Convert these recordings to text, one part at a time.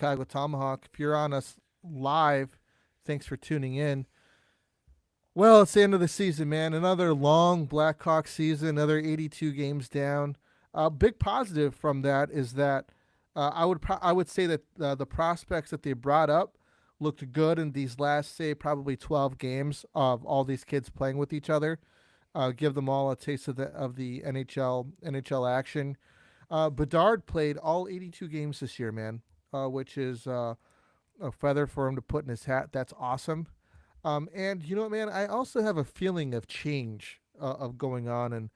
Chicago Tomahawk. If you're on us live, thanks for tuning in. Well, it's the end of the season, man. Another long Blackhawk season, another 82 games down. A big positive from that is that I would say that the prospects that they brought up looked good in these last, say, probably 12 games of all these kids playing with each other. Give them all a taste of the NHL action. Bedard played all 82 games this year, man, which is a feather for him to put in his hat. That's awesome. And you know what, man? I also have a feeling of change of going on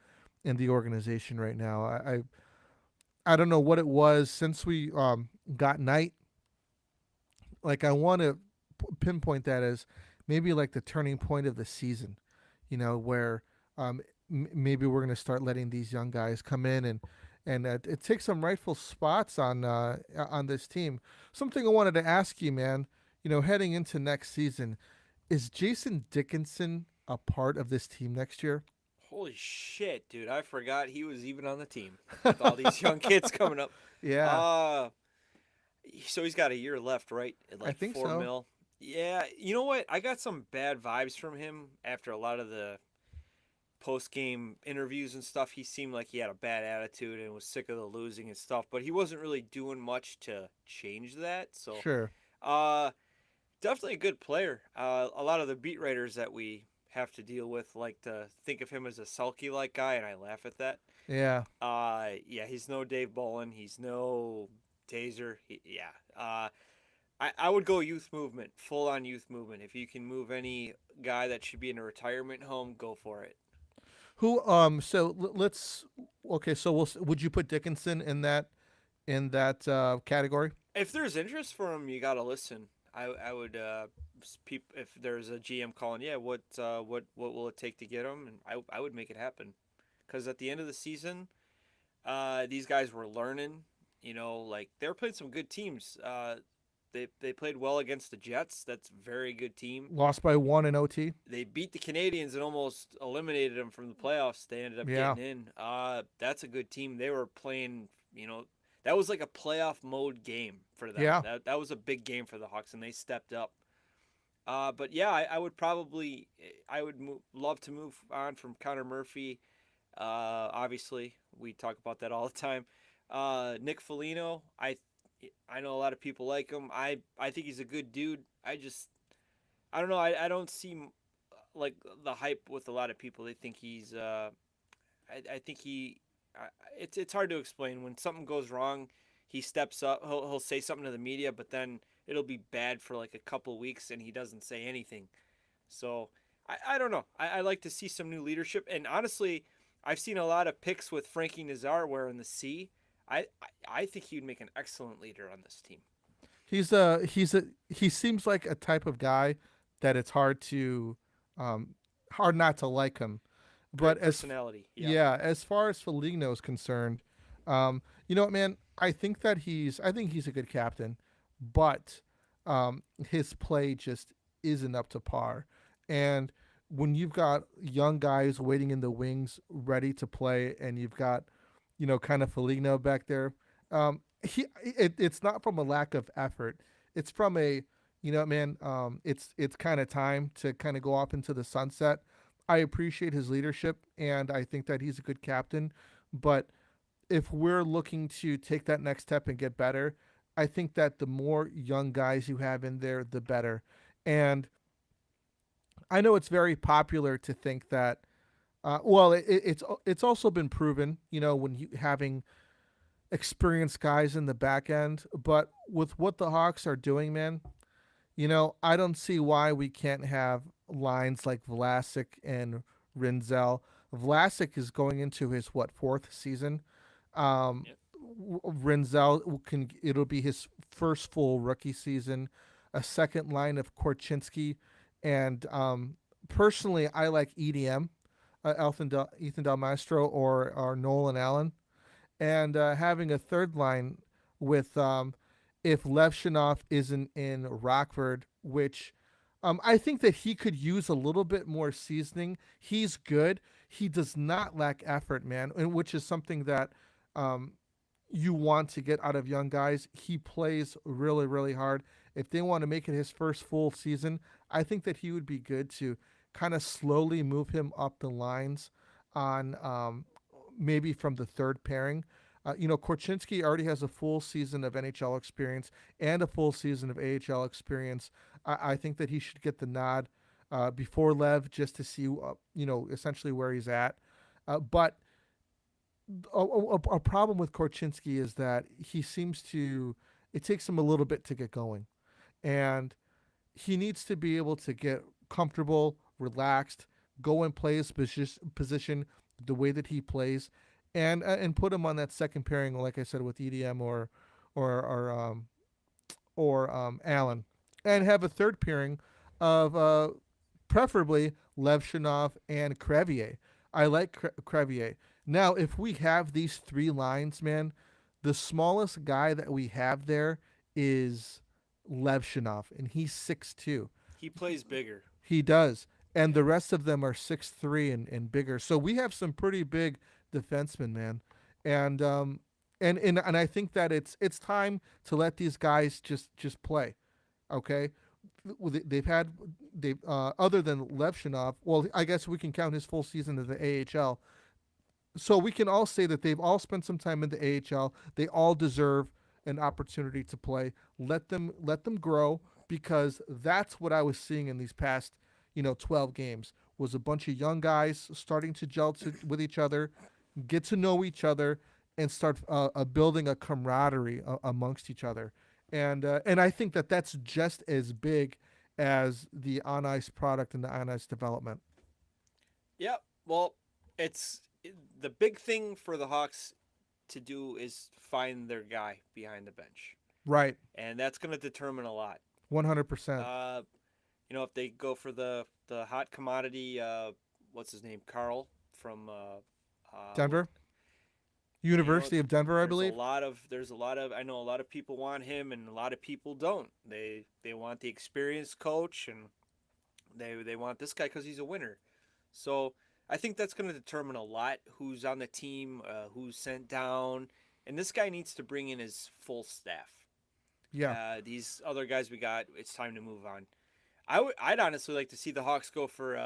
in the organization right now. I don't know what it was since we got Knight. Like I want to pinpoint that as maybe like the turning point of the season. Where maybe we're going to start letting these young guys come in and it takes some rightful spots on this team. Something I wanted to ask you, man. Heading into next season, is Jason Dickinson a part of this team next year? Holy shit, dude! I forgot he was even on the team with all these young kids coming up. Yeah, Uh so he's got a year left, right? At I like think four so. mil. Yeah, you know what? I got some bad vibes from him after a lot of the post game interviews and stuff. He seemed like he had a bad attitude and was sick of the losing and stuff, but he wasn't really doing much to change that. So, Sure. uh, definitely a good player. A lot of the beat writers that we have to deal with like to think of him as a sulky like guy, and I laugh at that. Yeah. Yeah, he's no Dave Bolin. He's no Taser. I would go youth movement, full on youth movement. If you can move any guy that should be in a retirement home, go for it. Who? So let's. Okay. So would you put Dickinson in that category? If there's interest for him, you gotta listen. I would if there's a GM calling, yeah, what will it take to get him? And I would make it happen, because at the end of the season, these guys were learning. Like they were playing some good teams. They played well against the Jets. That's a very good team. Lost by one in OT. They beat the Canadians and almost eliminated them from the playoffs. They ended up Yeah. getting in. That's a good team. They were playing. That was like a playoff mode game for them. Yeah. That was a big game for the Hawks, and they stepped up. But yeah, I would probably love to move on from Connor Murphy. Obviously, we talk about that all the time. Nick Foligno, I know a lot of people like him. I think he's a good dude. I don't know. I don't see like the hype with a lot of people. They think he's. I think he. It's hard to explain when something goes wrong. He steps up. He'll say something to the media, but then it'll be bad for like a couple weeks, and he doesn't say anything. So I don't know. I like to see some new leadership, and honestly, I've seen a lot of picks with Frankie Nazar wearing the C. I think he'd make an excellent leader on this team. He seems like a type of guy that it's um hard not to like him. But Personality. Yep. yeah, as far as Foligno is concerned, you know what, man? I think he's a good captain, but his play just isn't up to par. And when you've got young guys waiting in the wings, ready to play, and you've got, kind of Foligno back there, it's not from a lack of effort. It's from a, man, it's kind of time to kind of go off into the sunset. I appreciate his leadership, and I think that he's a good captain. But if we're looking to take that next step and get better, I think that the more young guys you have in there, the better. And I know it's very popular to think that. Well, it's also been proven, when you having experienced guys in the back end. But with what the Hawks are doing, man, I don't see why we can't have lines like Vlasic and Rinzel. Vlasic is going into his fourth season. Um, Yep. Rinzel can it'll be his first full rookie season. A second line of Korchinski, and personally, I like EDM, Ethan Del Maestro or Nolan Allen, and having a third line with if Levshinov isn't in Rockford, which I think that he could use a little bit more seasoning. He's good. He does not lack effort, man, which is something that um, you want to get out of young guys. He plays really, really hard. If they want to make it his first full season, I think that he would be good to kind of slowly move him up the lines on maybe from the third pairing. Korchinski already has a full season of NHL experience and a full season of AHL experience. I think that he should get the nod before Lev just to see, essentially where he's at. But a problem with Korchinski is that he seems to, it takes him a little bit to get going. And he needs to be able to get comfortable, relaxed, go and play his position the way that he plays, and put him on that second pairing, like I said, with EDM or Allen, and have a third pairing of preferably Levshinov and Crevier. I like Crevier. Now, if we have these three lines, man, the smallest guy that we have there is Levshinov, and he's 6'2". He plays bigger. He does. And the rest of them are 6'3" and bigger. So we have some pretty big defensemen, man. And I think that it's time to let these guys just play. Okay? They've other than Levshinov, well, I guess we can count his full season as the AHL. So we can all say that they've all spent some time in the AHL. They all deserve an opportunity to play. Let them grow, because that's what I was seeing in these past 12 games was a bunch of young guys starting to gel with each other, get to know each other, and start building a camaraderie amongst each other. And I think that that's just as big as the on ice product and the on ice development. Yeah, well, it's the big thing for the Hawks to do is find their guy behind the bench, Right. and that's going to determine a lot. 100%. If they go for the hot commodity, what's his name, Carl from Denver, University of Denver, I believe. There's a lot of I know a lot of people want him, and a lot of people don't. They want the experienced coach, and they want this guy because he's a winner. So I think that's going to determine a lot who's on the team, who's sent down, and this guy needs to bring in his full staff. Yeah. These other guys we got, it's time to move on. I'd honestly like to see the Hawks go for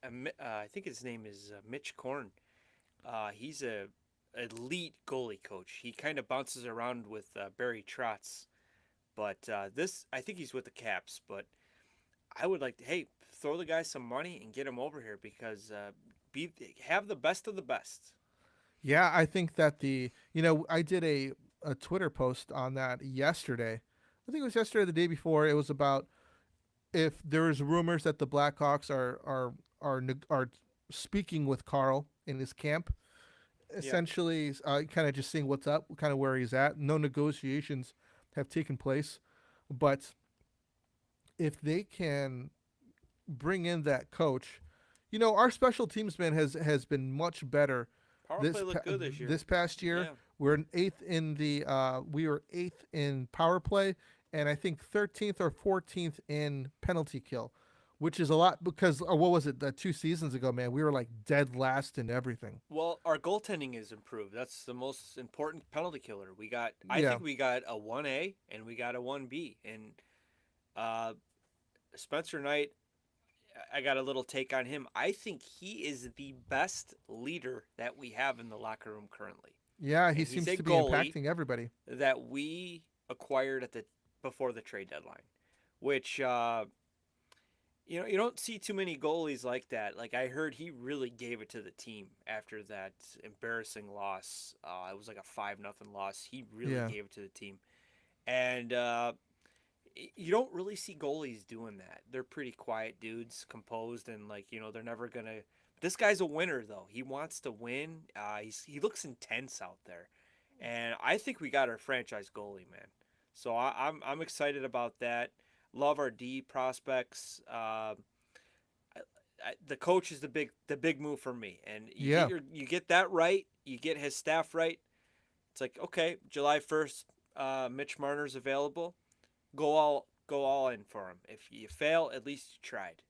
I think his name is Mitch Korn. He's a elite goalie coach. He kind of bounces around with Barry Trotz, but I think he's with the Caps. But I would like to throw the guy some money and get him over here, because have the best of the best. Yeah, I think that I did a Twitter post on that yesterday. I think it was yesterday or the day before. It was about if there is rumors that the Blackhawks are speaking with Carl in his camp, essentially, kind of just seeing what's up, kind of where he's at. No negotiations have taken place, but if they can bring in that coach, our special teams man has been much better. Power play looked good this year. This past year, Yeah. we're an eighth in the we were eighth in power play, and I think 13th or 14th in penalty kill, which is a lot because what was it? 2 seasons ago, man, we were like dead last in everything. Well, our goaltending is improved. That's the most important penalty killer. I Yeah. think we got a 1A and we got a 1B. And Spencer Knight, I got a little take on him. I think he is the best leader that we have in the locker room currently. Yeah, he And seems he's a to be goalie impacting everybody. that we acquired before the trade deadline, which you don't see too many goalies like that. Like, I heard he really gave it to the team after that embarrassing loss. It was like a 5-0 loss. He really Yeah. gave it to the team, and you don't really see goalies doing that. They're pretty quiet dudes, composed, and they're never gonna. This guy's a winner though. He wants to win. He looks intense out there, and I think we got our franchise goalie, man. So I'm excited about that. Love our D prospects. The coach is the big move for me, and you get that right. You get his staff right. It's like, okay, July 1st, Mitch Marner's available. Go all in for him. If you fail, at least you tried.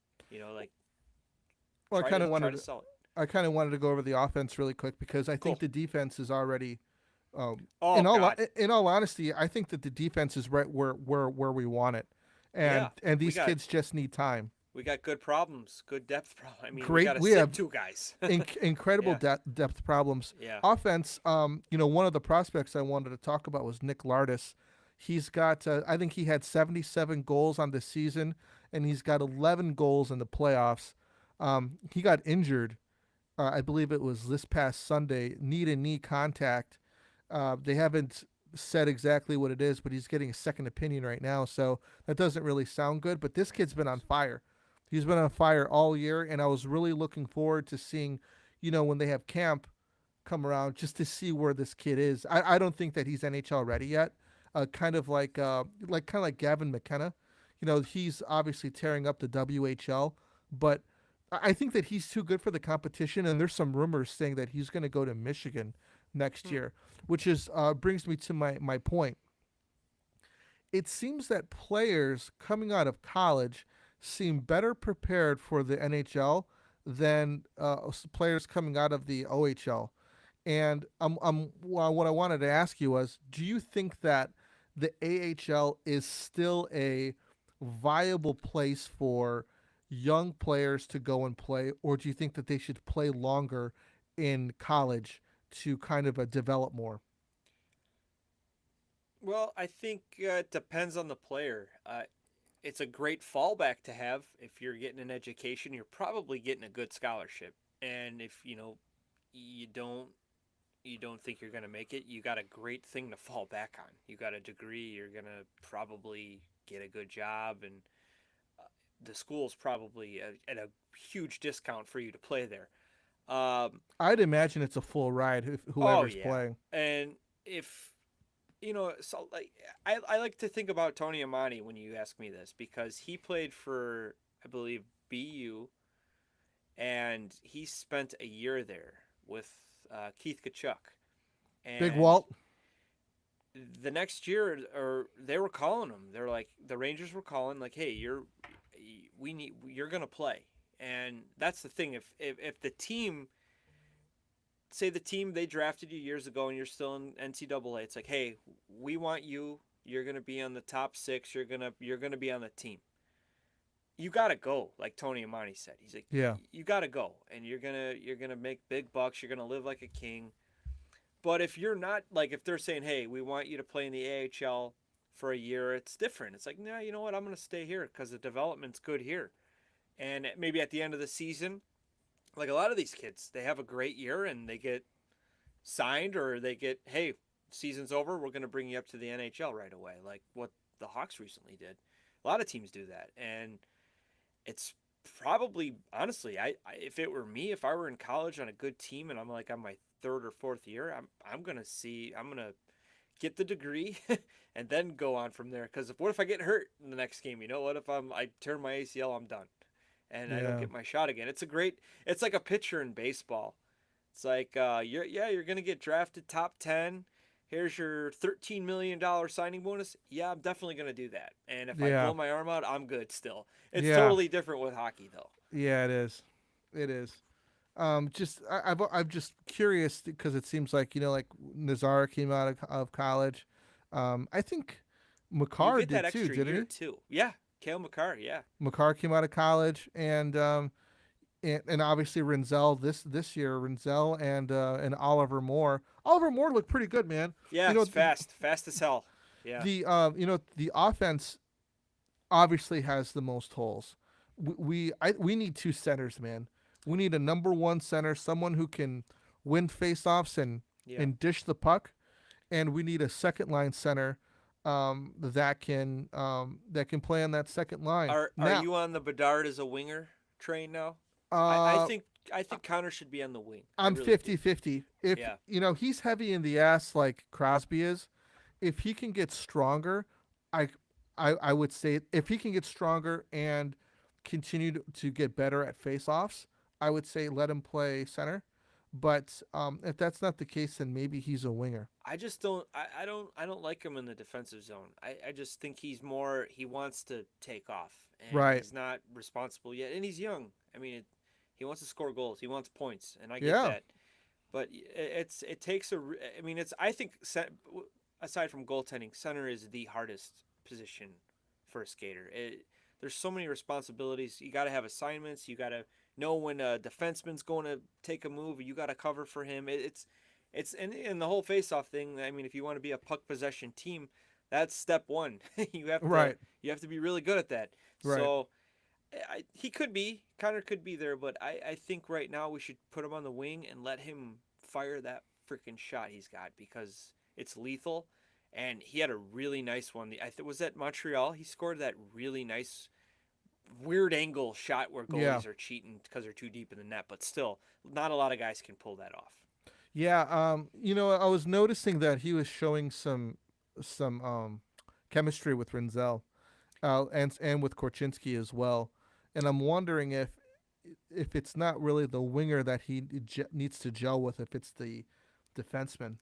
Well, try I kind to of wanted sell it. I kind of wanted to go over the offense really quick because I think Cool. the defense is already Oh God, In all honesty, I think that the defense is right where we want it, yeah, and we these got kids just need time. we got good problems, good depth problem. I mean, we got Great, to we sit have two guys. incredible Yeah, depth problems. yeah. Offense, one of the prospects I wanted to talk about was Nick Lardis. He's got, I think he had 77 goals on the season, and he's got 11 goals in the playoffs. He got injured, I believe it was this past Sunday, knee to knee contact. They haven't said exactly what it is, but he's getting a second opinion right now, so that doesn't really sound good. But this kid's been on fire. He's been on fire all year, and I was really looking forward to seeing, when they have camp come around, just to see where this kid is. I don't think that he's NHL ready yet. Kind of like Gavin McKenna. He's obviously tearing up the WHL, but I think that he's too good for the competition. And there's some rumors saying that he's going to go to Michigan next Hmm. year, which is brings me to my point. It seems that players coming out of college seem better prepared for the NHL than players coming out of the OHL. And what I wanted to ask you was, do you think that the AHL is still a viable place for young players to go and play, or do you think that they should play longer in college to kind of develop more? Well, I think it depends on the player. It's a great fallback to have if you're getting an education. You're probably getting a good scholarship, and if you don't you don't think you're going to make it, you got a great thing to fall back on. You got a degree. You're going to probably get a good job, and the school's probably at a huge discount for you to play there. Um, I'd imagine it's a full ride if oh whoever's yeah, playing. and if so like I like to think about Tony Amani when you ask me this because he played for I believe BU and he spent a year there with Keith Kachuk Big and Walt. the next year or they were calling him they're like the Rangers were calling like hey you're gonna play and that's the thing if the team say the team they drafted you years ago and you're still in NCAA, it's like, hey, we want you. You're gonna be on the top six. You're gonna be on the team. You gotta go, like Tony Amani said. He's like, Yeah. you gotta go, and you're gonna make big bucks. You're gonna live like a king. But if you're not like, if they're saying, hey, we want you to play in the AHL for a year, it's different. It's like, nah, you know what? I'm gonna stay here because the development's good here. And maybe at the end of the season, like a lot of these kids, they have a great year and they get signed or they get, hey, season's over, we're going to bring you up to the NHL right away, like what the Hawks recently did. A lot of teams do that, and it's probably honestly, if it were me, if I were in college on a good team and I'm like on my third or fourth year, I'm gonna get the degree and then go on from there. Because what if I get hurt in the next game? You know what if I turn my ACL, I'm done, and I don't Yeah. get my shot again. It's like a pitcher in baseball. It's like you're gonna get drafted top 10. Here's your $13 million signing bonus. Yeah, I'm definitely gonna do that. And if I Yeah. blow my arm out, I'm good still. It's Yeah. totally different with hockey though. Yeah. It is. It is. Just I'm just curious because it seems like like Nazar came out of college. I think You Makar get that did too, extra didn't year he? too. Yeah, Kale McCarr. Yeah, Makar came out of college, and obviously Renzel this year, Renzel and Oliver Moore. Oliver Moore looked pretty good, man. yeah. You know It's fast as hell. Yeah, the offense obviously has the most holes. We need two centers, man. We need a number one center, someone who can win faceoffs yeah. and dish the puck, and we need a second line center that can play on that second line. Are Now, you on the Bedard as a winger train now? I uh, think I think Connor should be on the wing. I I'm really do. 50-50. If Yeah, he's heavy in the ass like Crosby is, if he can get stronger, I I would say if he can get stronger and continue to get better at faceoffs, I would say let him play center. But if that's not the case, then maybe he's a winger. I just don't. I don't like him in the defensive zone. I just think he wants to take off, and Right. he's not responsible yet, and he's young. I mean, he wants to score goals. He wants points, and I get Yeah. that. But it takes I mean, it's I think aside from goaltending, center is the hardest position for a skater. There's so many responsibilities. You got to have assignments. You got to know when a defenseman's going to take a move. You got to cover for him. It's and the whole face-off thing. I mean, if you want to be a puck possession team, that's step one. Right. You have to be really good at that. Right. So he could be Connor could be there, but I think right now we should put him on the wing and let him fire that freaking shot he's got because it's lethal. And he had a really nice one. I think was that Montreal. He scored that really nice, weird angle shot where goalies are cheating because they're too deep in the net. But still, not a lot of guys can pull that off. Yeah. I was noticing that he was showing some chemistry with Renzel, and with Korchinski as well. And I'm wondering if it's not really the winger that he needs to gel with, if it's the defenseman.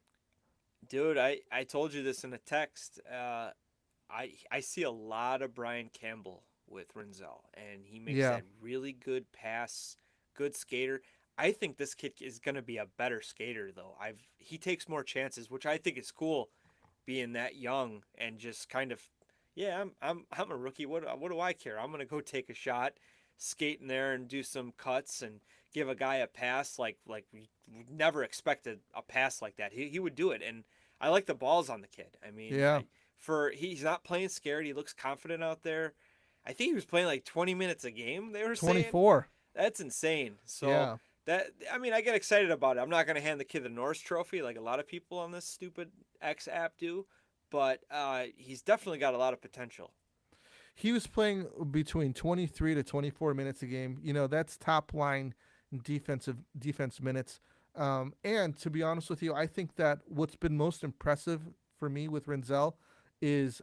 Dude, I told you this in a text. I see a lot of Brian Campbell with Renzel, and he makes that really good pass, good skater. I think this kid is going to be a better skater, though. He takes more chances, which I think is cool, being that young and just kind of, yeah, I'm a rookie. What do I care? I'm going to go take a shot, skate in there, and do some cuts and give a guy a pass like we never expected a pass like that. He would do it, and I like the balls on the kid. I mean, he's not playing scared. He looks confident out there. I think he was playing like 20 minutes a game. They were 24. Saying that's insane. So I mean, I get excited about it. I'm not going to hand the kid the Norris Trophy like a lot of people on this stupid X app do, but he's definitely got a lot of potential. He was playing between 23 to 24 minutes a game. That's top line defense minutes. And to be honest with you, I think that what's been most impressive for me with Renzel is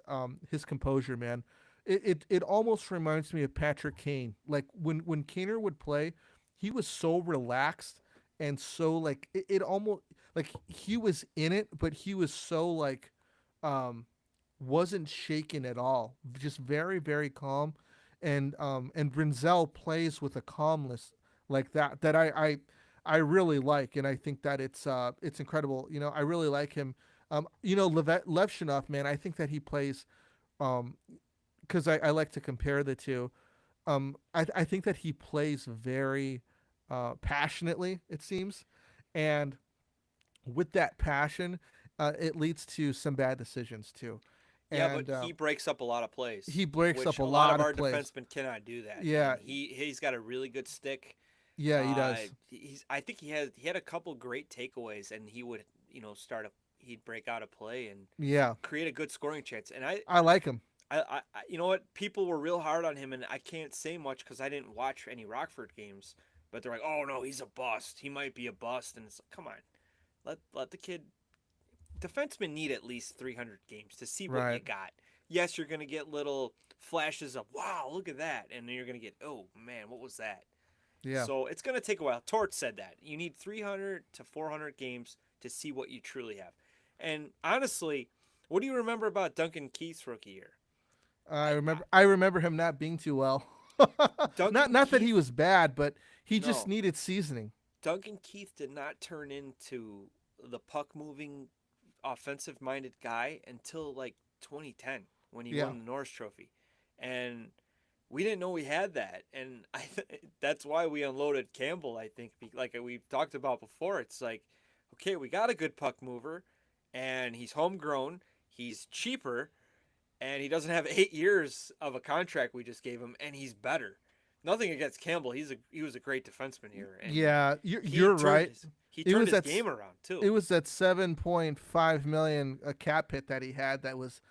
his composure, man. It almost reminds me of Patrick Kane. Like when Kaner would play, he was so relaxed and so like it almost like he was in it, but he was so like wasn't shaken at all. Just very, very calm. And Renzel plays with a calmness like that I really like, and I think that it's incredible. I really like him. Levshinov, man, I think that he plays, because I like to compare the two. I think that he plays very passionately, it seems, and with that passion, it leads to some bad decisions too. Yeah, but he breaks up a lot of plays. He breaks up a lot of our plays. defensemen cannot do that. Yeah, and he's got a really good stick. Yeah, he does. I think he had a couple great takeaways, and he would he'd break out a play and create a good scoring chance. And I like him. I you know what, people were real hard on him, and I can't say much because I didn't watch any Rockford games. But they're like, oh no, he's a bust. He might be a bust, and it's like, come on, let the kid. Defensemen need at least 300 games to see what you got. Yes, you're gonna get little flashes of wow, look at that, and then you're gonna get oh man, what was that? Yeah. So it's going to take a while. Torts said that. You need 300 to 400 games to see what you truly have. And honestly, what do you remember about Duncan Keith's rookie year? I remember him not being too well. not that he was bad, but he just needed seasoning. Duncan Keith did not turn into the puck-moving, offensive-minded guy until like 2010 when he won the Norris Trophy. And we didn't know we had that, and that's why we unloaded Campbell, I think. Like we've talked about before, it's like, okay, we got a good puck mover, and he's homegrown, he's cheaper, and he doesn't have 8 years of a contract we just gave him, and he's better. Nothing against Campbell. He was a great defenseman here. And you're right. He turned his game around, too. It was that $7.5 million cap hit that he had that was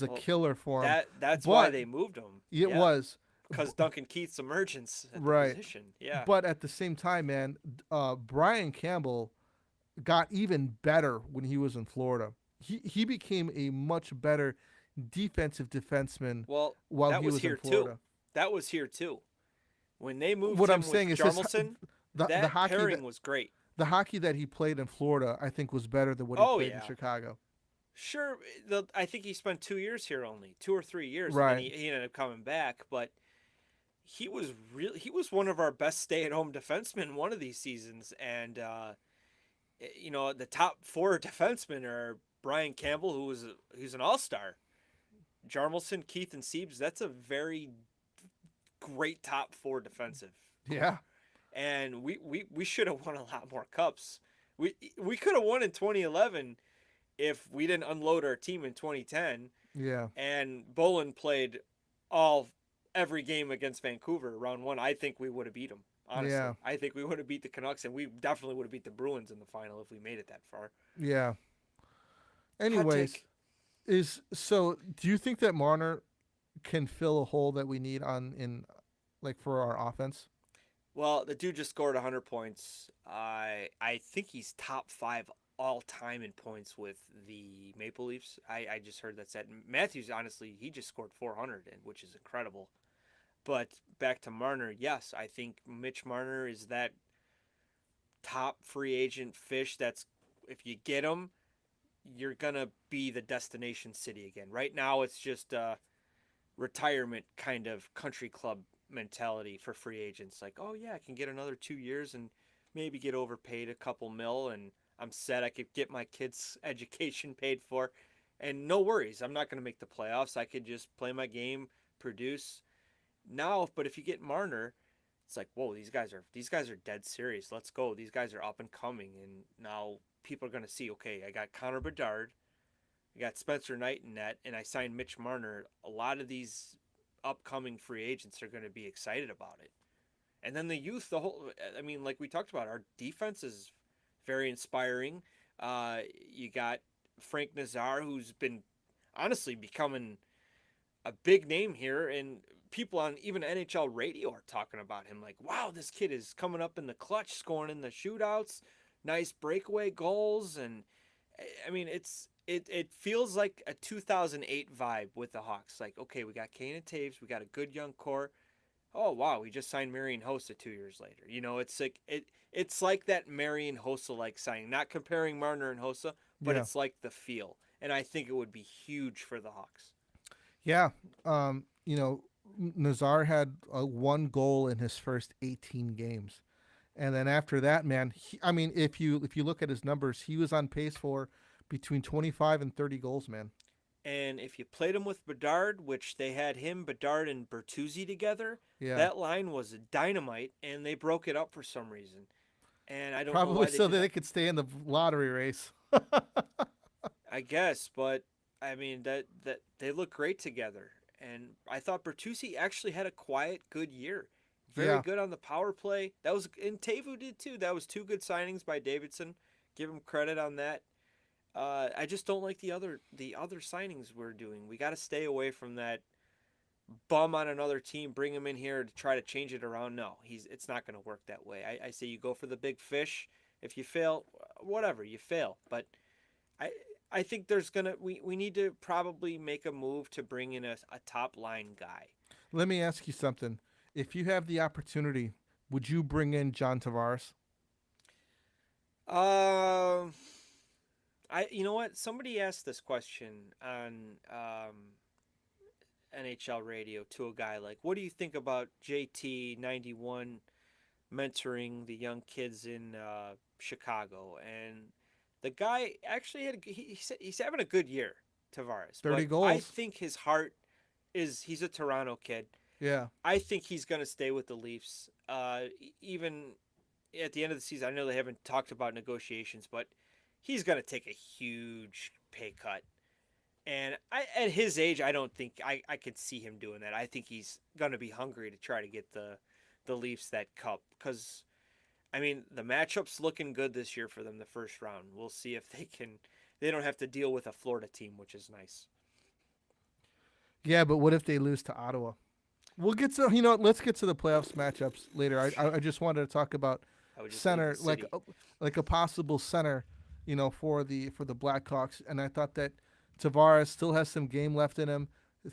a killer for him. That's why they moved him. It was. Because Duncan Keith's emergence at the position. Yeah. But at the same time, man, Brian Campbell got even better when he was in Florida. He became a much better defensive defenseman while he was here in Florida. Too. That was here too. When they moved what him I'm saying with is Jarmelson, the hockey pairing was great. The hockey that he played in Florida, I think, was better than what he played in Chicago. Sure, I think he spent 2 years here only, 2 or 3 years. Right. And he ended up coming back, but he was one of our best stay-at-home defensemen one of these seasons, and the top four defensemen are Brian Campbell, who's an all-star, Jarmelson, Keith, and Siebes. That's a very great top four defensive Yeah. core, and we should have won a lot more cups. We could have won in 2011 if we didn't unload our team in 2010, Yeah. and Bolin played all every game against Vancouver round one. I think we would have beat them. Honestly, Yeah. I think we would have beat the Canucks, and we definitely would have beat the Bruins in the final if we made it that far. Yeah. Hot Anyways, take. do you think that Marner can fill a hole that we need on in like for our offense? Well, the dude just scored 100 points. I think he's top five all time in points with the Maple Leafs. I just heard that said. Matthews, honestly, he just scored 400, which is incredible. But back to Marner, yes, I think Mitch Marner is that top free agent fish that's, if you get him, you're gonna be the destination city again. Right now, it's just a retirement kind of country club mentality for free agents. Like, oh yeah, I can get another 2 years and maybe get overpaid a couple mil, and I'm set. I could get my kids' education paid for, and no worries. I'm not gonna make the playoffs. I could just play my game, produce. Now, but if you get Marner, it's like, whoa, these guys are dead serious. Let's go. These guys are up and coming, and now people are gonna see. Okay, I got Connor Bedard, I got Spencer Knight in net, and I signed Mitch Marner. A lot of these upcoming free agents are gonna be excited about it. And then the youth, I mean, like we talked about, our defense is very inspiring. You got Frank Nazar, who's been honestly becoming a big name here, and people on even NHL radio are talking about him. Like, wow, this kid is coming up in the clutch, scoring in the shootouts, nice breakaway goals, and I mean, it feels like a 2008 vibe with the Hawks. Like, okay, we got Kane and Taves, we got a good young core. Oh wow, we just signed Marian Hossa 2 years later. It's like it's like that Marian Hossa like signing. Not comparing Marner and Hossa, but Yeah. it's like the feel, and I think it would be huge for the Hawks. Yeah. Nazar had one goal in his first 18 games. And then after that, man, I mean, if you look at his numbers, he was on pace for between 25 and 30 goals, man. And if you played him with Bedard, which they had him, Bedard, and Bertuzzi together, Yeah. that line was dynamite, and they broke it up for some reason. And I don't know Probably why they so that did they that. could stay in the lottery race. I guess, but I mean that they look great together. And I thought Bertuzzi actually had a quiet, good year. Very Yeah. good on the power play. That was and Tevu did too. That was two good signings by Davidson. Give him credit on that. I just don't like the other signings we're doing. We got to stay away from that bum on another team, bring him in here to try to change it around. No, it's not going to work that way. I say you go for the big fish. If you fail, whatever, you fail. But I I think we need to probably make a move to bring in a top line guy. Let me ask you something. If you have the opportunity, would you bring in John Tavares? Um, you know what? Somebody asked this question on NHL radio to a guy like, "What do you think about JT 91 mentoring the young kids in Chicago?" And the guy actually he said he's having a good year, Tavares, 30 but I goals. think his heart is he's a Toronto kid. Yeah. I think he's going to stay with the Leafs. Even at the end of the season, I know they haven't talked about negotiations, but he's going to take a huge pay cut. And at his age, I don't think I could see him doing that. I think he's going to be hungry to try to get the Leafs that cup because I mean the matchup's looking good this year for them the first round. We'll see if they can. They don't have to deal with a Florida team, which is nice. Yeah, but what if they lose to Ottawa? We'll get to let's get to the playoffs matchups later. I just wanted to talk about I would just leave the center city. like a possible center, for the Blackhawks, and I thought that Tavares still has some game left in him.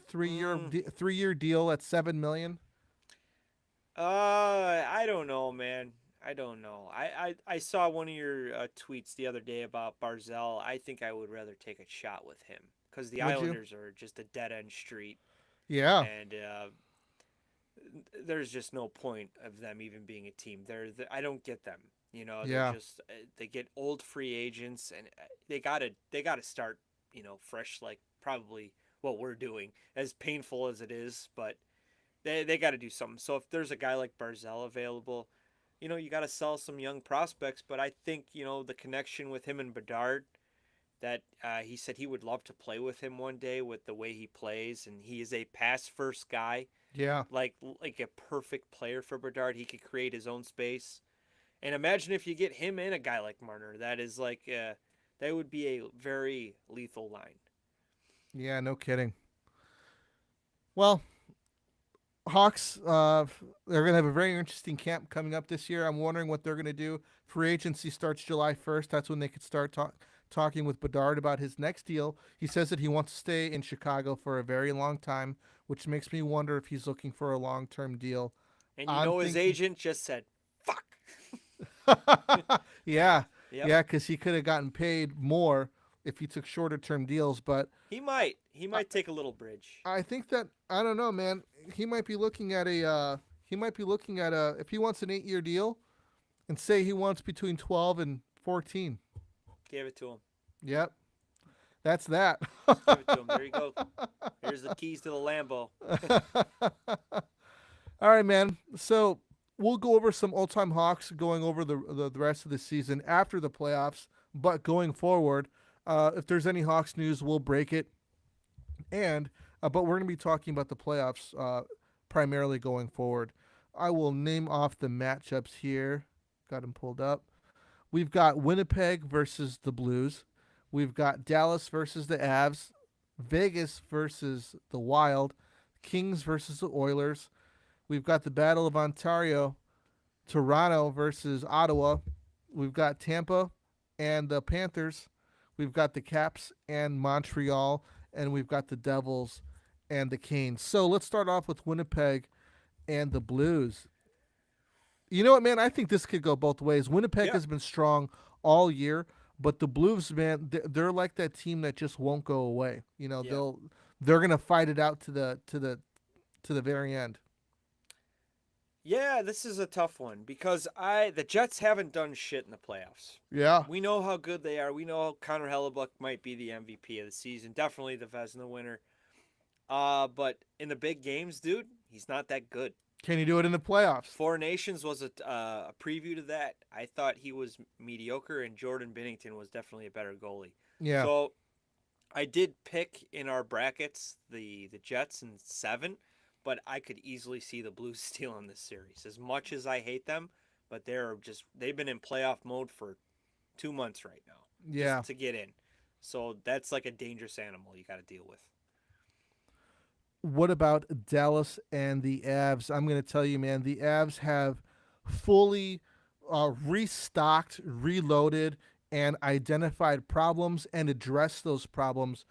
3 year Mm, 3 year deal at 7 million. I don't know, man. I don't know. I saw one of your tweets the other day about Barzell. I think I would rather take a shot with him because the Would you? Islanders are just a dead end street, Yeah. and there's just no point of them even being a team. I don't get them. They're Yeah. just they get old free agents, and they gotta start, fresh, like probably what we're doing, as painful as it is, but they got to do something. So if there's a guy like Barzell available, you got to sell some young prospects. But I think the connection with him and Bedard, that he said he would love to play with him one day with the way he plays, and he is a pass first guy, Yeah. like a perfect player for Bedard. He could create his own space. And imagine if you get him and a guy like Marner. That is like that would be a very lethal line. Yeah, no kidding. Well, Hawks, they're going to have a very interesting camp coming up this year. I'm wondering what they're going to do. Free agency starts July 1st. That's when they could start talking with Bedard about his next deal. He says that he wants to stay in Chicago for a very long time, which makes me wonder if he's looking for a long term deal. And I'm his thinking, agent just said, "Fuck." yeah, Yep. yeah, because he could have gotten paid more if he took shorter term deals. But He might take a little bridge. I think that I don't know, man. He might be looking at a. He might be looking at a. If he wants an 8-year deal, and say he wants between 12 and 14. Give it to him. Yep, that's that. Give it to him. There you go. Here's the keys to the Lambo. All right, man. So we'll go over some old time Hawks going over the rest of the season after the playoffs. But going forward, if there's any Hawks news, we'll break it. And but we're going to be talking about the playoffs primarily going forward. I will name off the matchups here. Got them pulled up. We've got Winnipeg versus the Blues. We've got Dallas versus the Avs. Vegas versus the Wild. Kings versus the Oilers. We've got the Battle of Ontario. Toronto versus Ottawa. We've got Tampa and the Panthers. We've got the Caps and Montreal. And we've got the Devils and the Canes. So let's start off with Winnipeg and the Blues. You know what, man? I think this could go both ways. Winnipeg Yeah. has been strong all year, but the Blues, man, they're like that team that just won't go away. Yeah. They're gonna fight it out to the very end. Yeah, this is a tough one because the Jets haven't done shit in the playoffs. Yeah, We know how good they are. We know Connor Hellebuck might be the MVP of the season, definitely the Vezina winner. But in the big games, dude, he's not that good. can you do it in the playoffs? Four Nations was a preview to that. I thought he was mediocre, and Jordan Binnington was definitely a better goalie. Yeah, So I did pick in our brackets the Jets in 7, but I could easily see the Blues stealing this series. As much as I hate them, but they've been in playoff mode for 2 months right now yeah. just to get in. So that's like a dangerous animal you got to deal with. What about Dallas and the Avs? I'm going to tell you, man, the Avs have fully restocked, reloaded, and identified problems and addressed those problems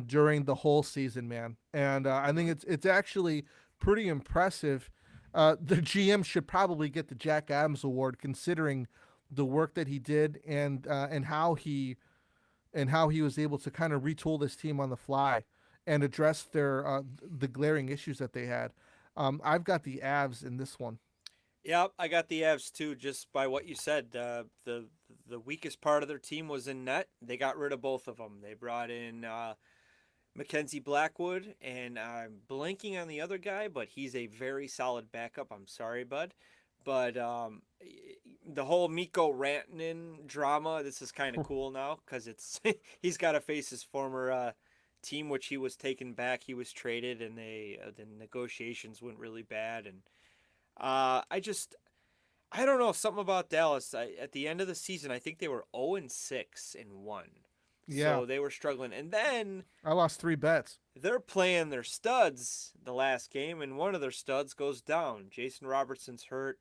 during the whole season, man. And I think it's actually pretty impressive. The GM should probably get the Jack Adams Award, considering the work that he did and how he was able to kind of retool this team on the fly and address the glaring issues that they had. I've got the Avs in this one. Yep, I got the Avs too. Just by what you said, the weakest part of their team was in net. They got rid of both of them. They brought in Mackenzie Blackwood, and I'm blanking on the other guy, but he's a very solid backup. I'm sorry, bud. But the whole Mikko Rantanen drama, this is kind of cool now because it's he's got to face his former team, which he was taken back. He was traded, and the negotiations went really bad. And I don't know, something about Dallas. At the end of the season, I think they were 0-6 in one. Yeah, So they were struggling. And then I lost 3 bets. they're playing their studs the last game, and one of their studs goes down. Jason Robertson's hurt.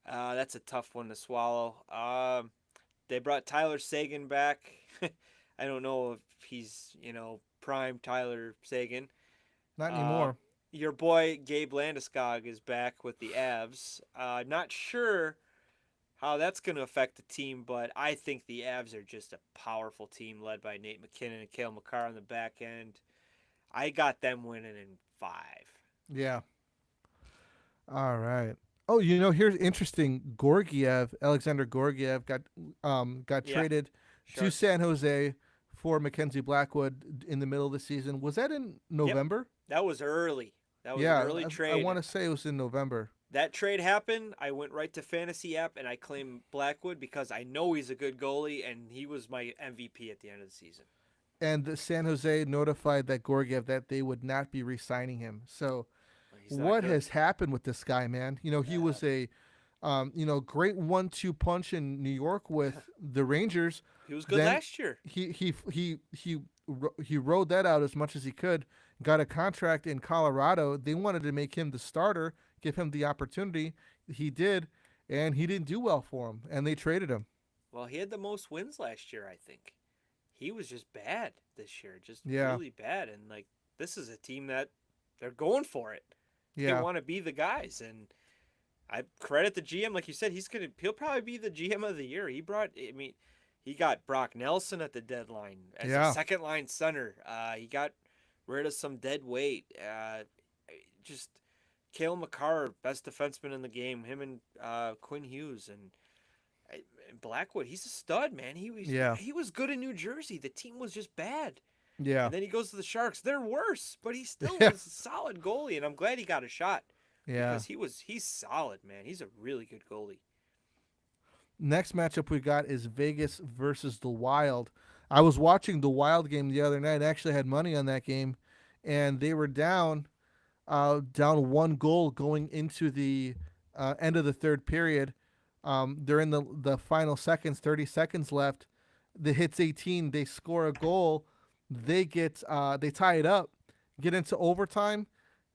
That's a tough one to swallow. They brought Tyler Sagan back. I don't know if he's, prime Tyler Sagan. Not Uh, anymore. your boy Gabe Landeskog is back with the Avs. Not sure how that's going to affect the team, but I think the Avs are just a powerful team led by Nate McKinnon and Cale Makar on the back end. I got them winning in 5. Yeah. All right. Oh, here's interesting. Alexander Gorgiev got Yeah, traded to Sharks. San Jose for Mackenzie Blackwood in the middle of the season. Was that in Yep, November? that was early. That was an Yeah, early I trade. want to say it was in November. That trade happened. I went right to Fantasy app and I claimed Blackwood because I know he's a good goalie and he was my MVP at the end of the season. And San Jose notified that Gorgiev that they would not be re-signing him. So He's not what good. has happened with this guy, man? He Uh, was a great 1-2 punch in New York with the Rangers. he was good Then last year. he rode that out as much as he could. Got a contract in Colorado. They wanted to make him the starter, give him the opportunity. He did, and he didn't do well for him, and they traded him. Well, he had the most wins last year, I think. He was just bad this year, just Yeah, really bad. And like, this is a team that they're going for it. They yeah, want to be the guys, and I credit the GM. Like you said, he'll probably be the GM of the year. I mean, he got Brock Nelson at the deadline as a yeah, second line center. He got rid of some dead weight. Just Kale McCarr, best defenseman in the game. Him and Quinn Hughes and Blackwood. He's a stud, man. yeah, He was good in New Jersey. The team was just bad. yeah, And then he goes to the Sharks. They're worse, but he still yeah, was a solid goalie, and I'm glad he got a shot yeah. because he's solid, man. He's a really good goalie. Next matchup we got is Vegas versus the Wild. I was watching the Wild game the other night. I actually had money on that game, and they were down one goal going into the end of the third period. They're in the final seconds, 30 seconds left. The hits 18. They score a goal. They tie it up, get into overtime.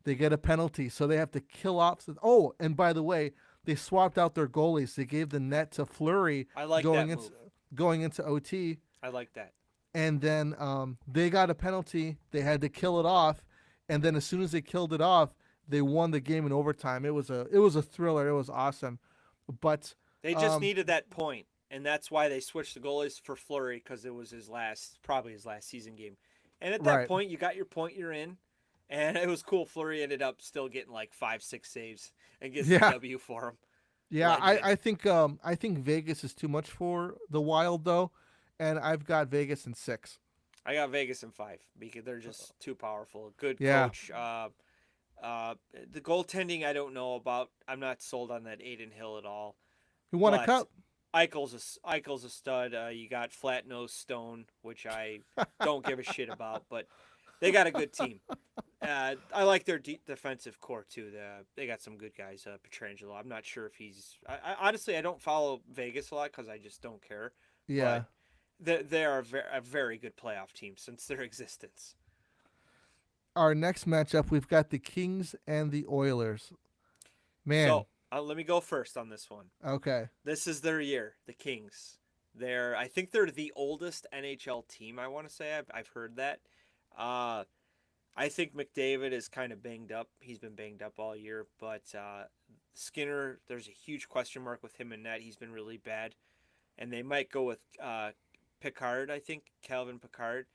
They get a penalty, so they have to kill off. Oh, and by the way, they swapped out their goalies. They gave the net to Fleury I like going that into move. going into OT, I like that. and then they got a penalty. They had to kill it off, and then as soon as they killed it off, they won the game in overtime. It was a thriller. It was awesome, but They just um, needed that point, and that's why they switched the goalies for Flurry because it was probably his last season game. And at that right, point, you got your point. You're in, and it was cool. Flurry ended up still getting like 5, 6 saves and gets the yeah, W for him. yeah. Legend. I think Vegas is too much for the Wild though, and I've got Vegas in 6. I got Vegas in 5 because they're just too powerful. Good Yeah, coach. The goaltending I don't know about. I'm not sold on that Aiden Hill at all. who won a But cup? Eichel's a stud. You got Flat Nose Stone, which I don't give a shit about, but they got a good team. I like their defensive core too. They got some good guys. Petrangelo. I'm not sure if he's. Honestly, I don't follow Vegas a lot because I just don't care. Yeah. But they are a very good playoff team since their existence. Our next matchup, we've got the Kings and the Oilers. Man, So let me go first on this one. okay. This is their year, the Kings. I think they're the oldest NHL team. I want to say I've heard that. Uh, I think McDavid is kind of banged up. He's been banged up all year, but Skinner, there's a huge question mark with him in net. He's been really bad, and they might go with Picard. I think Calvin Picard,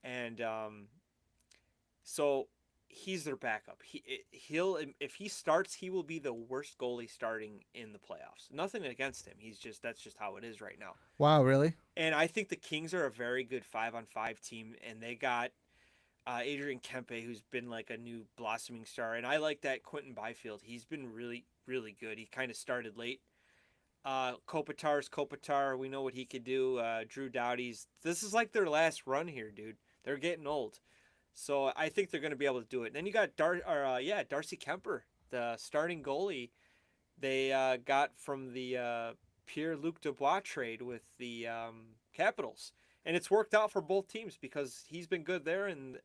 and so he's their backup. He'll if he starts, he will be the worst goalie starting in the playoffs. Nothing against him. That's just how it is right now. Wow, really? And I think the Kings are a very good 5-on-5 team, and they got Adrian Kempe, who's been like a new blossoming star, and I like that Quentin Byfield. He's been really really good. He kind of started late. Kopitar's Kopitar. We know what he could do. Drew Doughty's. This is like their last run here, dude. They're getting old. So I think they're going to be able to do it. Then you got Darcy Kemper, the starting goalie they got from the Pierre Luc Dubois trade with the Capitals, and it's worked out for both teams because he's been good there, and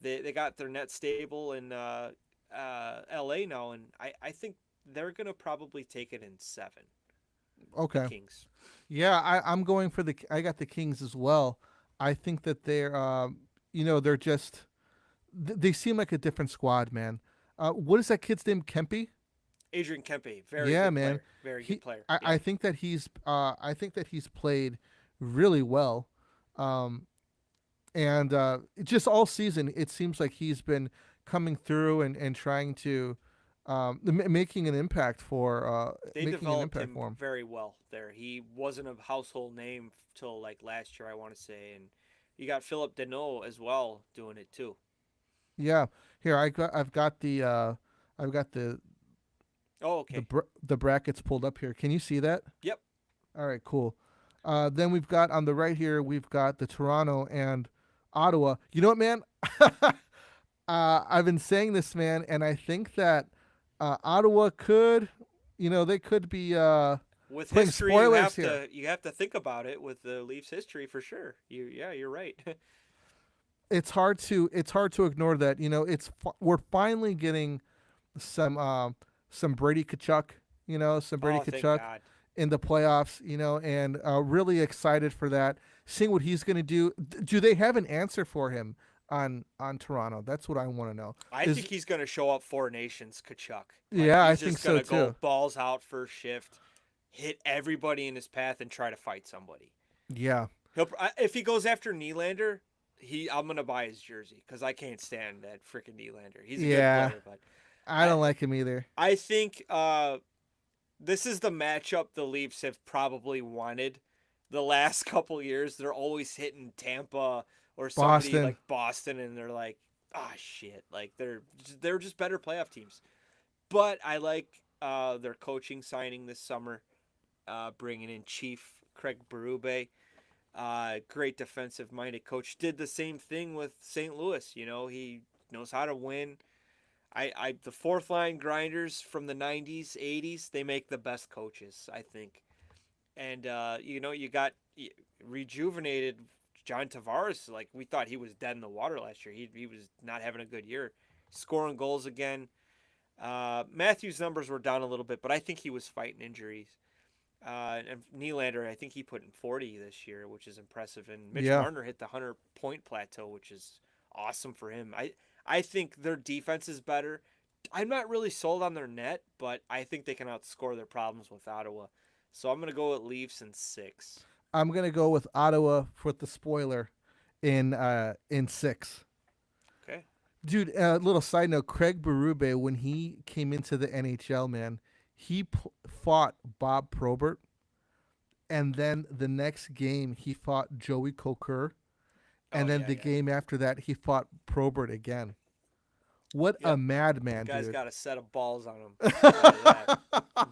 they got their net stable in L.A. now, and I think they're going to probably take it in 7. The Okay. Kings. Yeah, I'm going for I got the Kings as well. I think that they're just, they seem like a different squad, man. What is that kid's name? Kempe? Adrian Kempe, very Yeah, good man. player, very good He, player. I, Yep. I think that he's played really well. Um, and just all season, it seems like he's been coming through and trying to making an impact for They making an developed impact him for him. very well there. He wasn't a household name till like last year, I want to say, and you got Philip Deneau as well doing it too. Yeah, here I've got I've got Oh, okay. the brackets pulled up here. Can you see that? Yep. All right, cool. Then we've got on the right here, we've got the Toronto and Ottawa. You know what, man? I've been saying this, man, and I think that Ottawa could, they could be With playing history, spoilers here. you have to think about it with the Leafs history for sure. You're right. It's hard to ignore that. We're finally getting some some Brady Kachuk, some Brady Oh, thank Kachuk God. in the playoffs, and really excited for that. Seeing what he's going to do. Do they have an answer for him on Toronto? That's what I want to know. I Is think he's going to show up Four Nations, Kachuk. Like Yeah, I he's think just going so to go too. balls out first shift, hit everybody in his path, and try to fight somebody. Yeah, If he goes after Nylander, I'm going to buy his jersey because I can't stand that freaking Nylander. He's a good yeah. player, but I I don't like him either. I think this is the matchup the Leafs have probably wanted the last couple years. They're always hitting Tampa or somebody Boston. like Boston, and they're like, ah, shit. Like they're just better playoff teams. But I like their coaching signing this summer, bringing in Chief Craig Berube. Great defensive minded coach. Did the same thing with St. Louis. He knows how to win. The fourth line grinders from the 90s, 80s, they make the best coaches, I think. And you got rejuvenated John Tavares. Like we thought he was dead in the water last year. He was not having a good year, scoring goals again. Matthews' numbers were down a little bit, but I think he was fighting injuries. And Nylander, I think he put in 40 this year, which is impressive. And Mitch Yeah, Marner hit the 100-point plateau, which is awesome for him. I think their defense is better. I'm not really sold on their net, but I think they can outscore their problems with Ottawa. So I'm going to go with Leafs in 6. I'm gonna go with Ottawa for the spoiler in 6. Okay. Dude, little side note: Craig Berube, when he came into the NHL, man, he fought Bob Probert, and then the next game he fought Joey Coker, Oh, and then yeah, the yeah. game after that he fought Probert again. What a Yep. madman, Guy's dude! got a set of balls on him. I'll tell you that.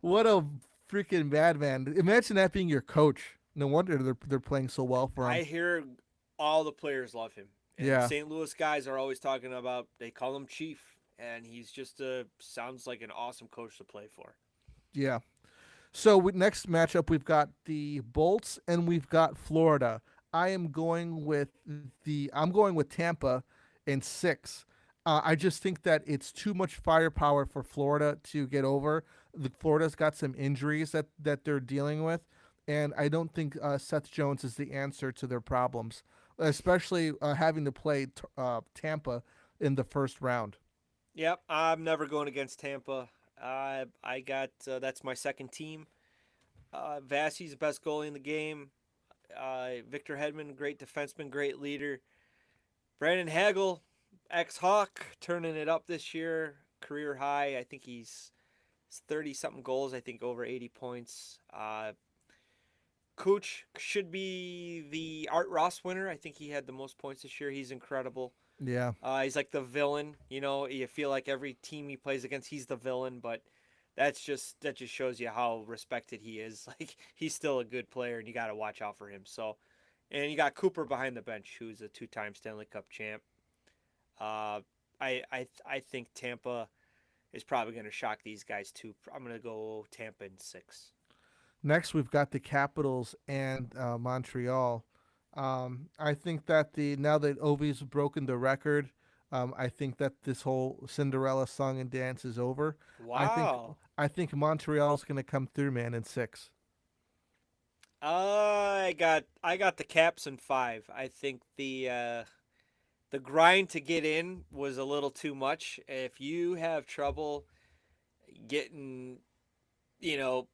What a freaking madman! Imagine that being your coach. No wonder they're playing so well for I him. hear all the players love him. And Yeah, St. Louis guys are always talking about, they call him Chief. And he's just sounds like an awesome coach to play for. yeah. So next matchup, we've got the Bolts and we've got Florida. I'm going with Tampa in 6. I just think that it's too much firepower for Florida to get over. Florida's got some injuries that they're dealing with, and I don't think Seth Jones is the answer to their problems, especially having to play Tampa in the first round. Yep, I'm never going against Tampa. I got that's my second team. Vasi's the best goalie in the game. Victor Hedman, great defenseman, great leader. Brandon Hagel, ex-Hawk, turning it up this year, career high. I think he's 30 something goals. I think over 80 points. Cooch should be the Art Ross winner. I think he had the most points this year. He's incredible. Yeah, He's like the villain. You feel like every team he plays against, he's the villain. But that just shows you how respected he is. Like he's still a good player, and you got to watch out for him. So, and you got Cooper behind the bench, who's a two-time Stanley Cup champ. Uh, I think Tampa is probably going to shock these guys too. I'm going to go Tampa in 6. next, we've got the Capitals and Montreal. I think that the now that Ovi's broken the record, I think that this whole Cinderella song and dance is over. I think Wow. I think Montreal's gonna come through, man, in 6. I got the Caps in 5. I think the grind to get in was a little too much. If you have trouble getting, you know,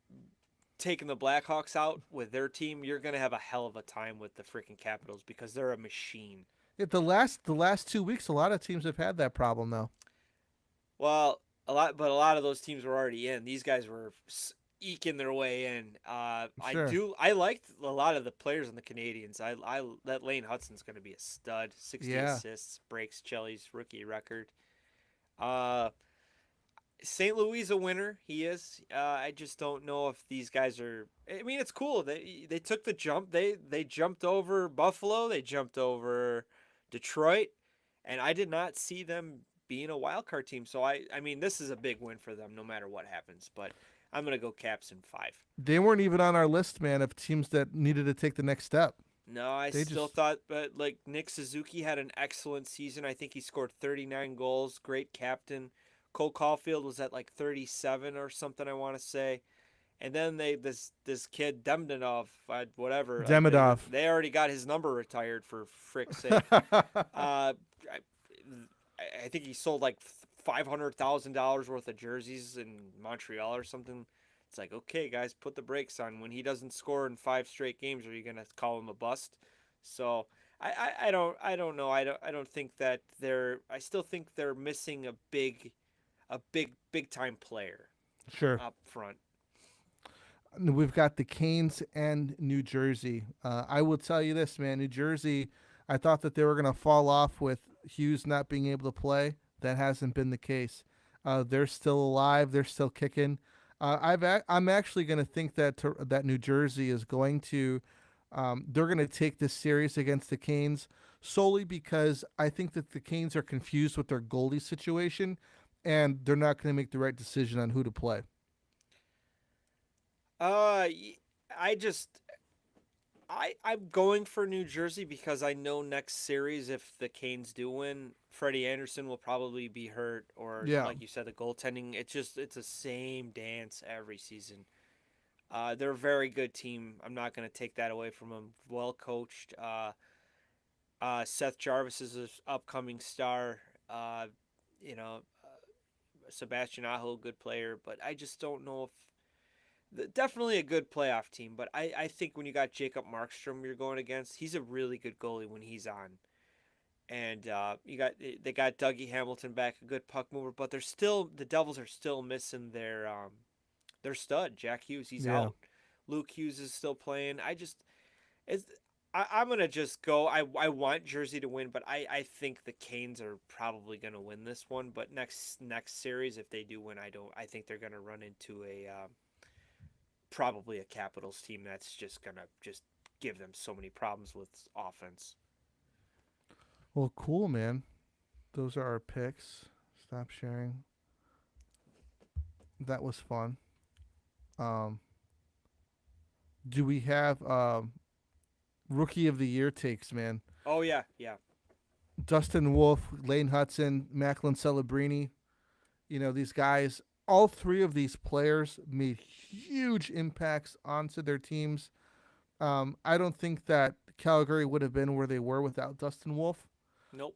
taking the Blackhawks out with their team, you're gonna have a hell of a time with the freaking Capitals because they're a machine. Yeah, the last 2 weeks, a lot of teams have had that problem though. Well, a lot of those teams were already in. These guys were eking their way in. Sure. I liked a lot of the players on the Canadians. I that Lane Hudson's going to be a stud. 60 Yeah. assists, breaks Chelly's rookie record. Uh, St. Louis is a winner. He is. I just don't know if these guys are. I mean, it's cool. They took the jump. They jumped over Buffalo. They jumped over Detroit, and I did not see them being a wild card team. So I mean, this is a big win for them, no matter what happens. But I'm gonna go Caps in 5. They weren't even on our list, man, of teams that needed to take the next step. No, I They still just thought, but like Nick Suzuki had an excellent season. I think he scored 39 goals. Great captain. Cole Caulfield was at like 37 or something. I want to say. And then this kid Demidov, whatever, like Demidov. they already got his number retired for frick's sake. I, I think he sold like $500,000 worth of jerseys in Montreal or something. It's like, okay, guys, put the brakes on. When he doesn't score in 5 straight games, are you gonna call him a bust? So I don't know. I don't think that they're. I still think they're missing big time player Sure. up front. We've got the Canes and New Jersey. I will tell you this, man. New Jersey, I thought that they were going to fall off with Hughes not being able to play. That hasn't been the case. They're still alive. They're still kicking. I'm actually going to think that New Jersey is going to they're going to take this series against the Canes solely because I think that the Canes are confused with their goalie situation, and they're not going to make the right decision on who to play. Uh, I just I'm going for New Jersey because I know next series if the Canes do win, Freddie Anderson will probably be hurt or Yeah. like you said the goaltending it's the same dance every season. They're a very good team. I'm not going to take that away from them. Well coached. Seth Jarvis is an upcoming star. Uh, you know, Sebastian Aho, good player, but I just don't know if definitely a good playoff team, but I think when you got Jacob Markstrom you're going against, he's a really good goalie when he's on. And they got Dougie Hamilton back, a good puck mover, but the Devils are still missing their stud, Jack Hughes. He's Yeah. out. Luke Hughes is still playing. It's I'm gonna just go. I want Jersey to win, but I think the Canes are probably gonna win this one. But next series, if they do win, I think they're gonna run into a probably a Capitals team that's just gonna just give them so many problems with offense. Well, cool, man. Those are our picks. Stop sharing. That was fun. Um, do we have rookie of the year takes, man? Oh yeah, yeah. Dustin Wolf, Lane Hudson, Macklin Celebrini. You know, these guys, all three of these players made huge impacts onto their teams. I don't think that Calgary would have been where they were without Dustin Wolf. Nope.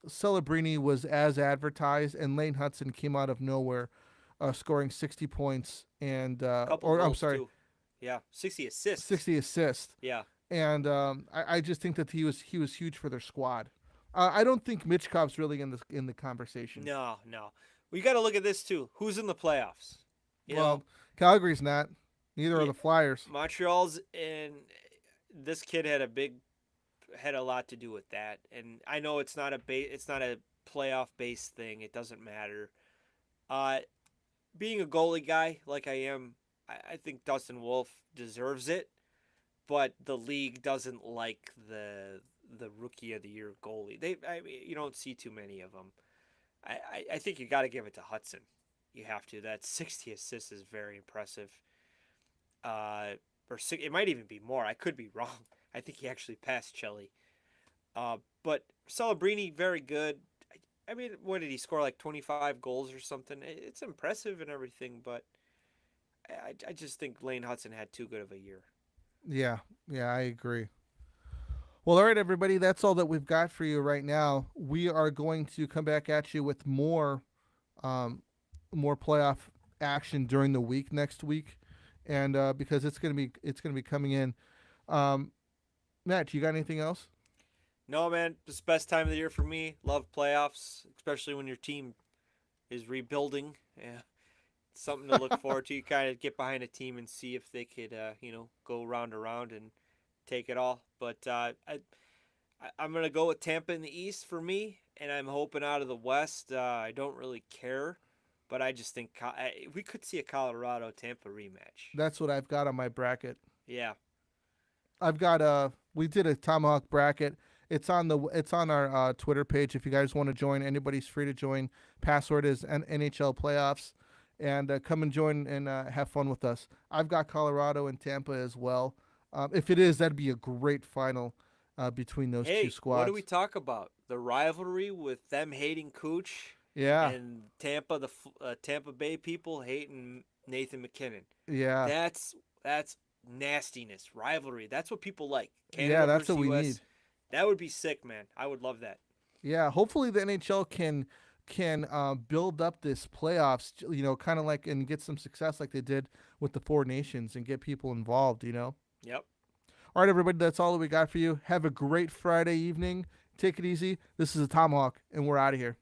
Celebrini was as advertised, and Lane Hudson came out of nowhere, scoring 60 points and Couple or I'm goals sorry, too. Yeah, 60 assists. 60 assists. Yeah. And I just think that he was huge for their squad. I don't think Mitchkov's really in the conversation. No, no. We got to look at this too. Who's in the playoffs? You Well, know, Calgary's not. Neither are Yeah. the Flyers. Montreal's in. This kid had a lot to do with that, and I know it's not a playoff based thing. It doesn't matter. Uh, Being a goalie guy like I am, I think Dustin Wolf deserves it, but the league doesn't like the rookie of the year goalie. I mean, you don't see too many of them. I think you got to give it to Hudson. You have to. That 60 assists is very impressive. It might even be more. I could be wrong. I think he actually passed Chelly. But Celebrini, very good. I mean, what did he score? Like 25 goals or something? It's impressive and everything, but I just think Lane Hudson had too good of a year. Yeah, yeah, I agree. Well, all right, everybody, that's all that we've got for you right now. We are going to come back at you with um, more playoff action during the week next week, and because it's gonna be coming in. Um, Matt, you got anything else? No, man, it's the best time of the year for me. Love playoffs, especially when your team, is rebuilding. Yeah, something to look forward to. You kind of get behind a team and see if they could, go round around and take it all. But I'm gonna go with Tampa in the East for me, and I'm hoping out of the West. I don't really care, but I just think we could see a Colorado Tampa rematch. That's what I've got on my bracket. Yeah. I've got we did a tomahawk bracket. It's on our Twitter page. If you guys want to join, anybody's free to join. Password is NHL playoffs, and come and join and have fun with us. I've got Colorado and Tampa as well. If it is, that'd be a great final between those Hey, two squads. what do we talk about? The rivalry with them hating Cooch Yeah, and Tampa, Tampa Bay people hating Nathan McKinnon. yeah, That's nastiness, rivalry. That's what people like. yeah. Canada That's versus what we US. need. That would be sick, man. I would love that. Yeah, hopefully the NHL can build up this playoffs, kind of like and get some success like they did with the Four Nations and get people involved. Yep. All right, everybody, that's all that we got for you. Have a great Friday evening. Take it easy. This is a Tomahawk, and we're out of here.